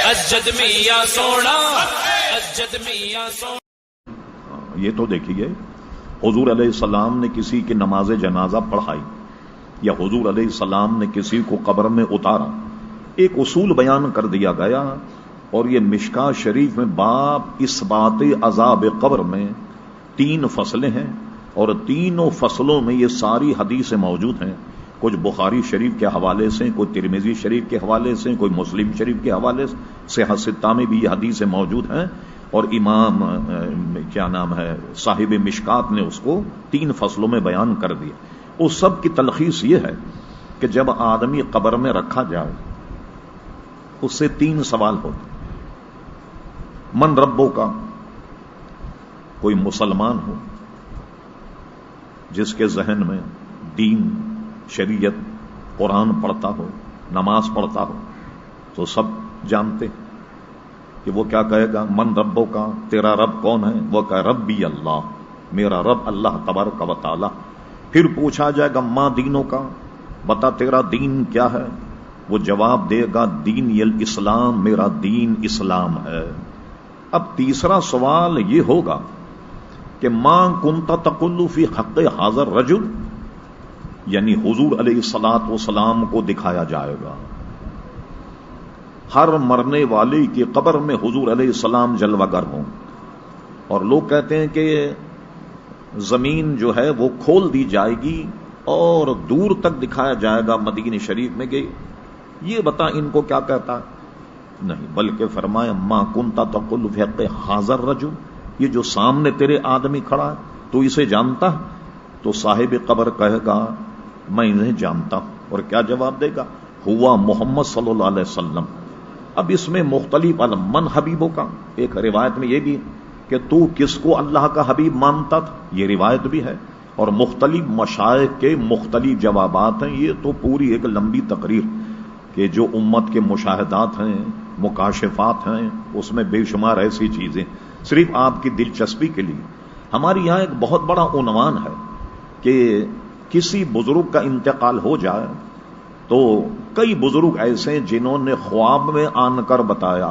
اسجد میاں سونا، اسجد میاں سونا۔ یہ تو دیکھیے حضور علیہ السلام نے کسی کی نماز جنازہ پڑھائی یا حضور علیہ السلام نے کسی کو قبر میں اتارا، ایک اصول بیان کر دیا گیا، اور یہ مشکاہ شریف میں باب اثبات عذاب قبر میں 3 فصلیں ہیں، اور تینوں فصلوں میں یہ ساری حدیثیں موجود ہیں، کچھ بخاری شریف کے حوالے سے، کوئی ترمذی شریف کے حوالے سے، کوئی مسلم شریف کے حوالے سے، صحیح ستہ میں بھی یہ حدیثیں موجود ہیں، اور امام کیا نام ہے صاحب مشکات نے اس کو 3 فصلوں میں بیان کر دیا۔ اس سب کی تلخیص یہ ہے کہ جب آدمی قبر میں رکھا جائے اس سے 3 سوال ہوتے، من ربوں کا، کوئی مسلمان ہو جس کے ذہن میں دین، شریعت، قرآن پڑھتا ہو، نماز پڑھتا ہو، تو سب جانتے ہیں کہ وہ کیا کہے گا، من ربوں کا، تیرا رب کون ہے؟ وہ کہے ربی اللہ، میرا رب اللہ تبارک و تعالی۔ پھر پوچھا جائے گا ماں دینوں کا، بتا تیرا دین کیا ہے؟ وہ جواب دے گا دین الاسلام، میرا دین اسلام ہے۔ اب تیسرا سوال یہ ہوگا کہ ماں کنت تقول فی حق حاضر رجل، یعنی حضور علیہ الصلوۃ والسلام کو دکھایا جائے گا، ہر مرنے والے کی قبر میں حضور علیہ السلام جلوہ گر ہوں، اور لوگ کہتے ہیں کہ زمین جو ہے وہ کھول دی جائے گی اور دور تک دکھایا جائے گا مدینہ شریف میں گئی، یہ بتا ان کو کیا کہتا ہے؟ نہیں، بلکہ فرمایا ما کنت تقول فی حق حاضر رجل، یہ جو سامنے تیرے آدمی کھڑا ہے تو اسے جانتا ہے؟ تو صاحب قبر کہے گا میں انہیں جانتا ہوں، اور کیا جواب دے گا؟ ہوا محمد صلی اللہ علیہ وسلم۔ اب اس میں مختلف من حبیبوں کا، ایک روایت میں یہ بھی کہ تو کس کو اللہ کا حبیب مانتا تھا، یہ روایت بھی ہے، اور مختلف مشائخ کے مختلف جوابات ہیں۔ یہ تو پوری ایک لمبی تقریر کہ جو امت کے مشاہدات ہیں، مکاشفات ہیں، اس میں بے شمار ایسی چیزیں، صرف آپ کی دلچسپی کے لیے ہمارے یہاں ایک بہت بڑا عنوان ہے کہ کسی بزرگ کا انتقال ہو جائے تو کئی بزرگ ایسے ہیں جنہوں نے خواب میں آن کر بتایا،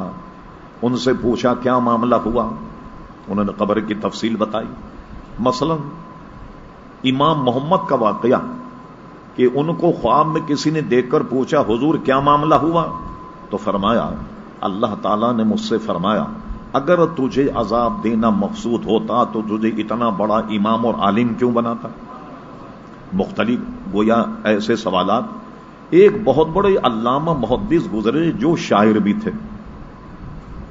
ان سے پوچھا کیا معاملہ ہوا، انہوں نے قبر کی تفصیل بتائی۔ مثلا امام محمد کا واقعہ کہ ان کو خواب میں کسی نے دیکھ کر پوچھا حضور کیا معاملہ ہوا، تو فرمایا اللہ تعالیٰ نے مجھ سے فرمایا اگر تجھے عذاب دینا مقصود ہوتا تو تجھے اتنا بڑا امام اور عالم کیوں بناتا۔ مختلف گویا ایسے سوالات۔ ایک بہت بڑے علامہ محدث گزرے جو شاعر بھی تھے،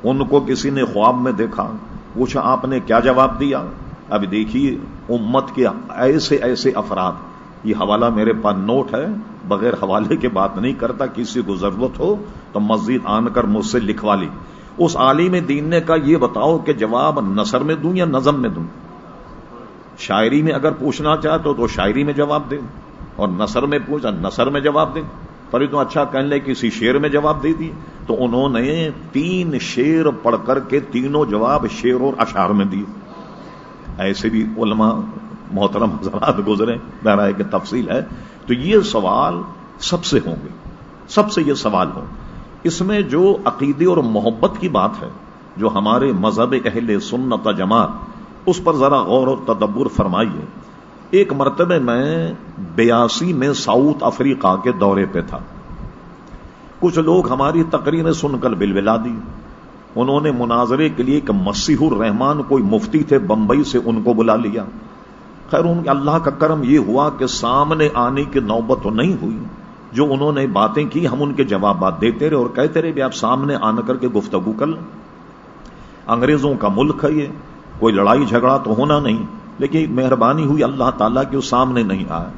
ان کو کسی نے خواب میں دیکھا، پوچھا آپ نے کیا جواب دیا؟ اب دیکھیے امت کے ایسے ایسے افراد، یہ حوالہ میرے پاس نوٹ ہے، بغیر حوالے کے بات نہیں کرتا، کسی کو ضرورت ہو تو مسجد آن کر مجھ سے لکھوا لی۔ اس عالم دین نے کہا یہ بتاؤ کہ جواب نثر میں دوں یا نظم میں دوں؟ شاعری میں اگر پوچھنا چاہتے تو شاعری میں جواب دیں، اور نثر میں پوچھا نثر میں جواب دیں۔ پر تو اچھا کہنے لے کسی شعر میں جواب دے دی، تو انہوں نے 3 شعر پڑھ کر کے تینوں جواب شعر اور اشعار میں دیے۔ ایسے بھی علماء محترم حضرات گزرے، بہرحال کہ تفصیل ہے۔ تو یہ سوال سب سے ہوں گے، سب سے یہ سوال ہوں۔ اس میں جو عقیدے اور محبت کی بات ہے، جو ہمارے مذہب اہل سنت جماعت، اس پر ذرا غور و تدبر فرمائیے۔ ایک مرتبہ میں 82 میں ساؤتھ افریقہ کے دورے پہ تھا، کچھ لوگ ہماری تقریر سن کر بلبلا دی، انہوں نے مناظرے کے لیے کہ مسیح الرحمان کوئی مفتی تھے بمبئی سے، ان کو بلا لیا۔ خیر ان کے اللہ کا کرم یہ ہوا کہ سامنے آنے کی نوبت تو نہیں ہوئی، جو انہوں نے باتیں کی ہم ان کے جوابات دیتے رہے اور کہتے رہے بھی آپ سامنے آنا کر کے گفتگو کر لیں۔ انگریزوں کا ملک ہے یہ، کوئی لڑائی جھگڑا تو ہونا نہیں، لیکن مہربانی ہوئی اللہ تعالیٰ کے سامنے نہیں آئے۔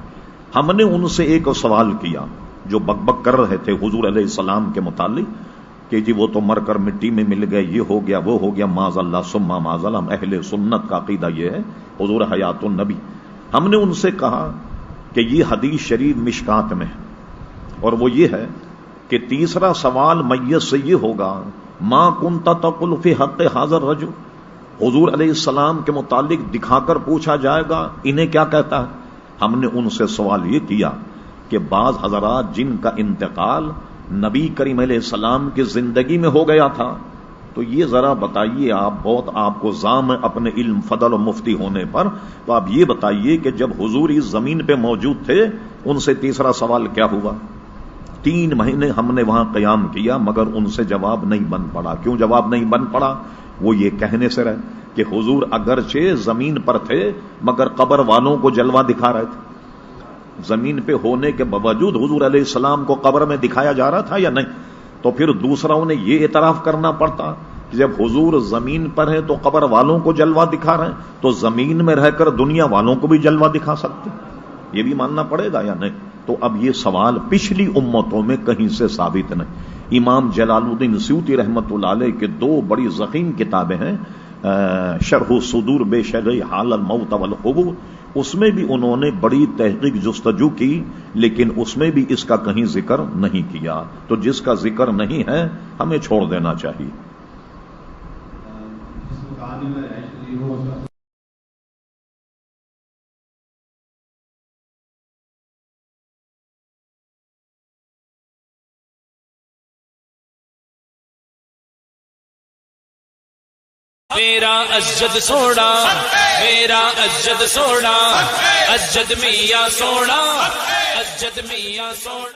ہم نے ان سے ایک سوال کیا جو بک بک کر رہے تھے حضور علیہ السلام کے متعلق کہ جی وہ تو مر کر مٹی میں مل گئے، یہ ہو گیا وہ ہو گیا، معاذ اللہ ثم معاذ اللہ۔ ہم اہل سنت کا عقیدہ یہ ہے حضور حیات النبی۔ ہم نے ان سے کہا کہ یہ حدیث شریف مشکات میں ہے، اور وہ یہ ہے کہ تیسرا سوال میت سے یہ ہوگا ما کنت تقول فی حق حاضر رجل، حضور علیہ السلام کے متعلق دکھا کر پوچھا جائے گا انہیں کیا کہتا ہے۔ ہم نے ان سے سوال یہ کیا کہ بعض حضرات جن کا انتقال نبی کریم علیہ السلام کی زندگی میں ہو گیا تھا. تو یہ ذرا بتائیے، آپ کو زام اپنے علم فضل و مفتی ہونے پر، تو آپ یہ بتائیے کہ جب حضور اس زمین پہ موجود تھے ان سے تیسرا سوال کیا ہوا؟ 3 مہینے ہم نے وہاں قیام کیا مگر ان سے جواب نہیں بن پڑا. کیوں جواب نہیں بن پڑا؟ وہ یہ کہنے سے رہے کہ حضور اگرچہ زمین پر تھے مگر قبر والوں کو جلوہ دکھا رہے تھے. زمین پہ ہونے کے باوجود حضور علیہ السلام کو قبر میں دکھایا جا رہا تھا یا نہیں؟ تو پھر دوسرا انہیں یہ اعتراف کرنا پڑتا کہ جب حضور زمین پر ہیں تو قبر والوں کو جلوہ دکھا رہے ہیں، تو زمین میں رہ کر دنیا والوں کو بھی جلوہ دکھا سکتے، یہ بھی ماننا پڑے گا یا نہیں؟ تو اب یہ سوال پچھلی امتوں میں کہیں سے ثابت نہیں. امام جلال الدین سیوطی رحمت اللہ علیہ کے 2 بڑی ضخیم کتابیں ہیں، شرح الصدور بے شرح حال الموت والقبور، اس میں بھی انہوں نے بڑی تحقیق جستجو کی لیکن اس میں بھی اس کا کہیں ذکر نہیں کیا. تو جس کا ذکر نہیں ہے ہمیں چھوڑ دینا چاہیے. میرا اسجد سونا، میرا اسجد سونا، اسجد میاں سونا، اسجد میاں سونا.